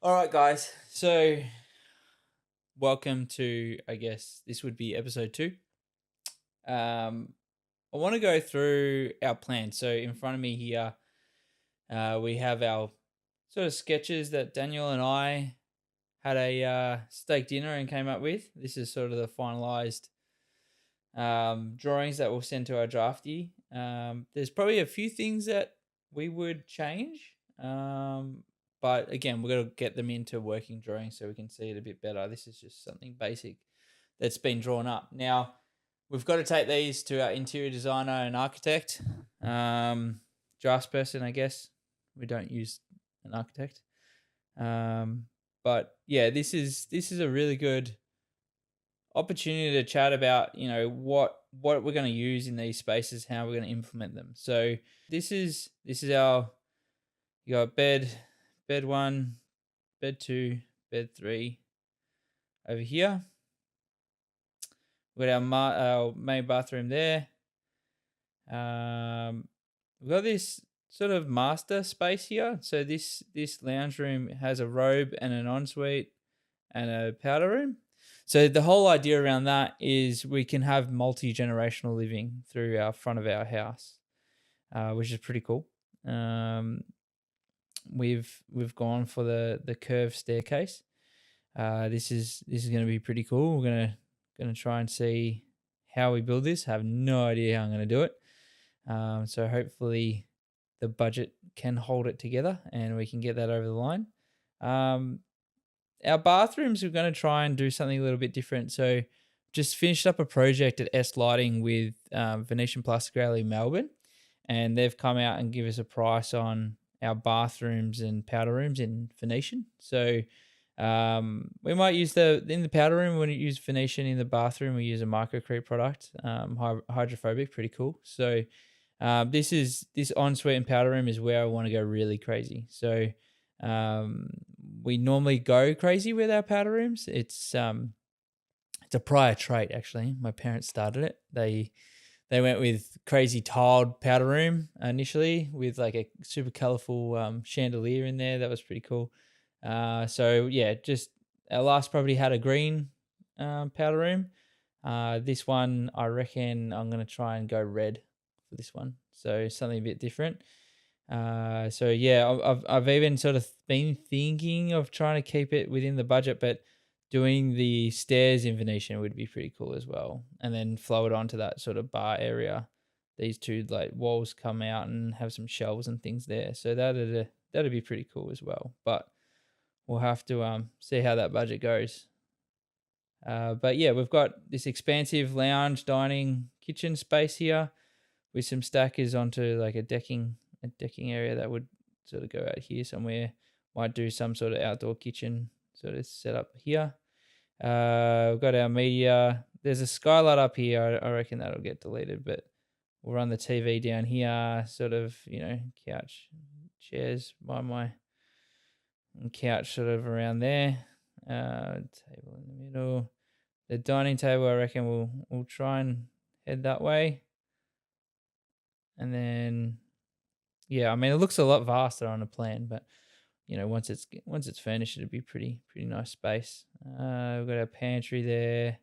All right, guys. So, welcome to, I guess this would be episode two. I want to go through our plan. So, in front of me here, we have our sort of sketches that Daniel and I had a steak dinner and came up with. This is sort of the finalized drawings that we'll send to our drafty. There's probably a few things that we would change. But again, we're going to get them into working drawings so we can see it a bit better. This is just something basic that's been drawn up. Now, we've got to take these to our interior designer and architect, draftsperson, I guess. We don't use an architect. But yeah, this is a really good opportunity to chat about, what we're going to use in these spaces, how we're going to implement them. So this is our, you got bed one, bed two, bed three over here. We've got our main bathroom there. We've got this sort of master space here. So this lounge room has a robe and an ensuite and a powder room. So the whole idea around that is we can have multi-generational living through our front of our house, which is pretty cool. We've gone for the curved staircase. This is going to be pretty cool. We're gonna try and see how we build this. I have no idea how I'm going to do it. So hopefully the budget can hold it together and we can get that over the line. Our bathrooms, we're going to try and do something a little bit different. So just finished up a project at S Lighting with Venetian Plastic Alley Melbourne, and they've come out and give us a price on our bathrooms and powder rooms in Venetian. So we might use in the powder room, when you use Venetian. In the bathroom, we use a microcrete product, hydrophobic, pretty cool. So this ensuite and powder room is where I want to go really crazy. So we normally go crazy with our powder rooms. It's a prior trait, actually. My parents started it. They went with crazy tiled powder room initially with like a super colorful chandelier in there. That was pretty cool. So yeah, just our last property had a green powder room. This one, I reckon I'm going to try and go red for this one. So something a bit different. So yeah, I've even sort of been thinking of trying to keep it within the budget, but doing the stairs in Venetian would be pretty cool as well. And then flow it onto that sort of bar area. These two like walls come out and have some shelves and things there. So that'd be pretty cool as well. But we'll have to see how that budget goes. But yeah, we've got this expansive lounge, dining, kitchen space here with some stackers onto like a decking area that would sort of go out here somewhere. Might do some sort of outdoor kitchen sort of setup here. We've got our media. There's a skylight up here. I reckon that'll get deleted, but we'll run the TV down here, sort of, couch, chairs by my couch sort of around there. Table in the middle. The dining table, I reckon we'll try and head that way. And then, yeah, I mean, it looks a lot vaster on a plan, but once it's furnished, it'll be pretty nice space. We've got our pantry there,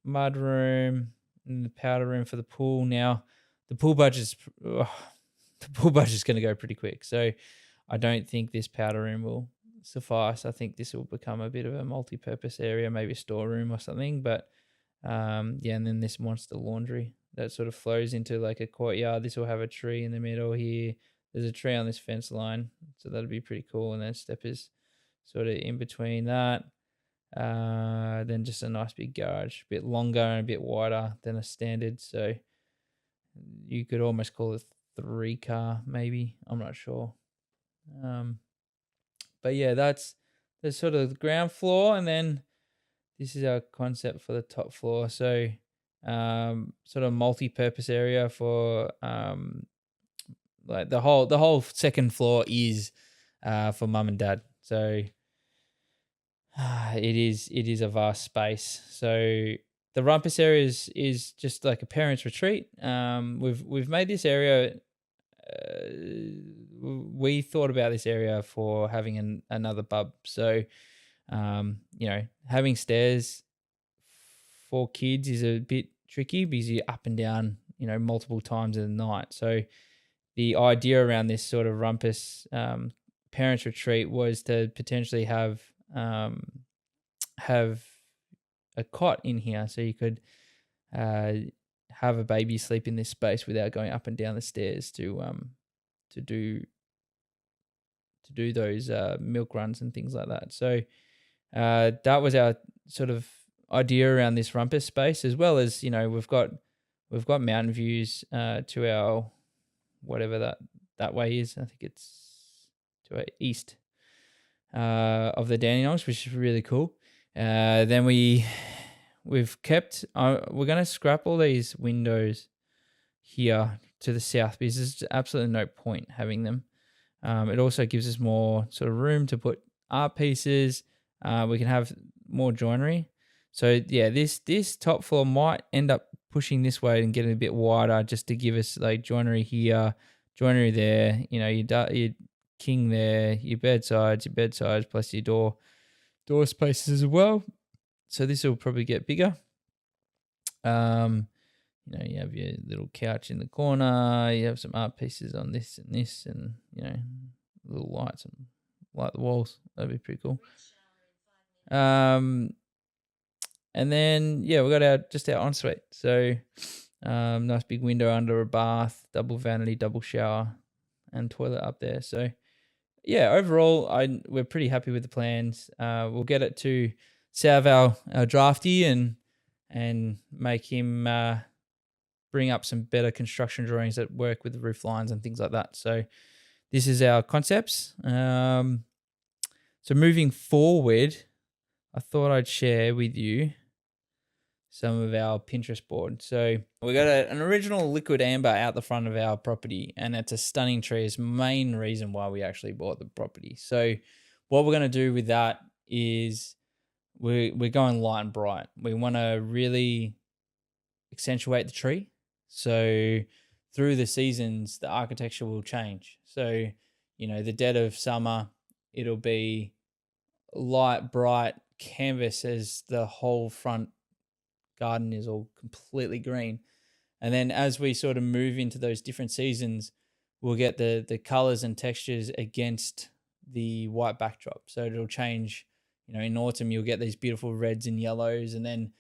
mud room, and the powder room for the pool. Now, the pool budget's going to go pretty quick, so I don't think this powder room will suffice. I think this will become a bit of a multi-purpose area, maybe a storeroom or something. But and then this monster laundry that sort of flows into like a courtyard. This will have a tree in the middle here. There's a tree on this fence line, so that'll be pretty cool. And then steppers sort of in between that. Then just a nice big garage, a bit longer and a bit wider than a standard. So you could almost call it 3-car, maybe. I'm not sure. But yeah, that's sort of the ground floor, and then this is our concept for the top floor. So sort of multi-purpose area for like the whole second floor is for mum and dad. So it is a vast space. So the rumpus area is just like a parents' retreat. We've made this area we thought about this area for having another pub. So, having stairs for kids is a bit tricky because you're up and down, multiple times in the night. So the idea around this sort of rumpus parents retreat was to potentially have a cot in here, so you could have a baby sleep in this space without going up and down the stairs to do those milk runs and things like that. So that was our sort of idea around this rumpus space, as well as we've got mountain views to our whatever that way is. I think it's to our east of the Dandenongs, which is really cool. Then we've kept we're going to scrap all these windows here to the south because there's absolutely no point having them. It also gives us more sort of room to put art pieces. We can have more joinery. So yeah, this top floor might end up pushing this way and getting a bit wider just to give us like joinery here, joinery there. Your king there, your bedsides plus your door spaces as well. So this will probably get bigger. You have your little couch in the corner. You have some art pieces on this and this, and little lights and light the walls. That'd be pretty cool. And then we got our ensuite. So nice big window under a bath, double vanity, double shower, and toilet up there. So yeah, overall, we're pretty happy with the plans. We'll get it to Sav, our drafty, and make him bring up some better construction drawings that work with the roof lines and things like that. So this is our concepts. So moving forward, I thought I'd share with you some of our Pinterest board. So we got an original liquid amber out the front of our property, and it's a stunning tree. It's the main reason why we actually bought the property. So what we're going to do with that is we're going light and bright. We want to really accentuate the tree. So through the seasons, the architecture will change. So, the dead of summer, it'll be light, bright canvas as the whole front garden is all completely green. And then as we sort of move into those different seasons, we'll get the colors and textures against the white backdrop. So it'll change, in autumn, you'll get these beautiful reds and yellows. And then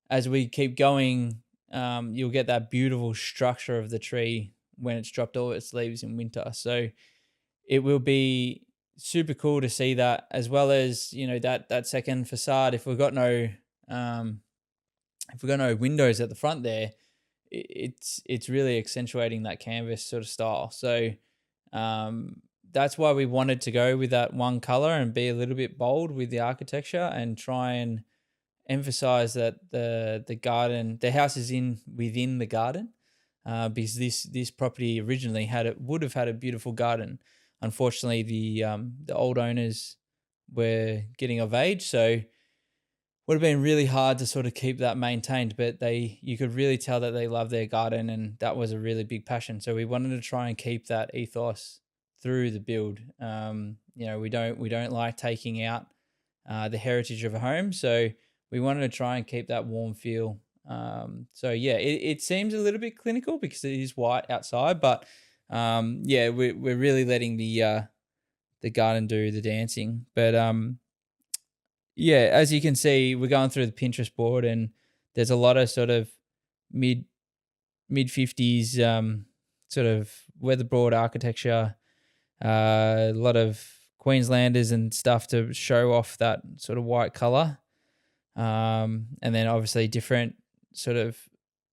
as we keep going, you'll get that beautiful structure of the tree when it's dropped all its leaves in winter. So it will be super cool to see that, as well as, that second facade. If we've got no windows at the front there, it's really accentuating that canvas sort of style. So that's why we wanted to go with that one color and be a little bit bold with the architecture and try and emphasize that the house is within the garden, because this property originally would have had a beautiful garden. Unfortunately, the old owners were getting of age, so would have been really hard to sort of keep that maintained, but you could really tell that they love their garden, and that was a really big passion. So we wanted to try and keep that ethos through the build. We don't like taking out the heritage of a home, so we wanted to try and keep that warm feel. It seems a little bit clinical because it is white outside, but we're really letting the garden do the dancing. But as you can see, we're going through the Pinterest board, and there's a lot of sort of mid 50s sort of weatherboard architecture, a lot of Queenslanders and stuff to show off that sort of white color. And then obviously different sort of,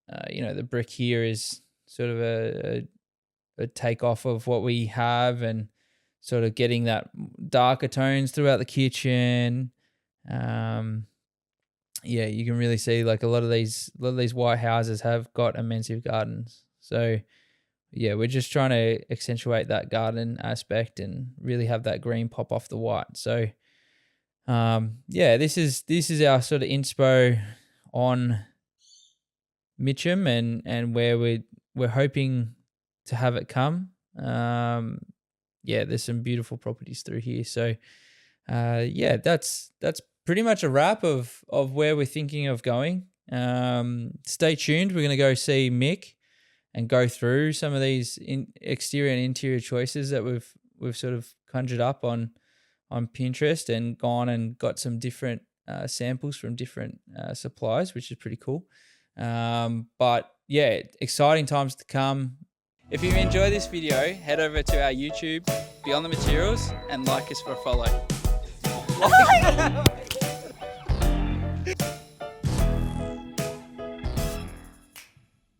the brick here is sort of a takeoff of what we have, and sort of getting that darker tones throughout the kitchen. You can really see like a lot of these white houses have got immense gardens. So we're just trying to accentuate that garden aspect and really have that green pop off the white. So this is our sort of inspo on Mitcham and where we're hoping to have it come. yeah, there's some beautiful properties through here. So yeah, that's pretty much a wrap of where we're thinking of going. Stay tuned. We're going to go see Mick and go through some of these exterior and interior choices that we've sort of conjured up on Pinterest, and gone and got some different samples from different suppliers, which is pretty cool. But yeah, exciting times to come. If you enjoy this video, head over to our YouTube, Beyond the Materials, and like us for a follow.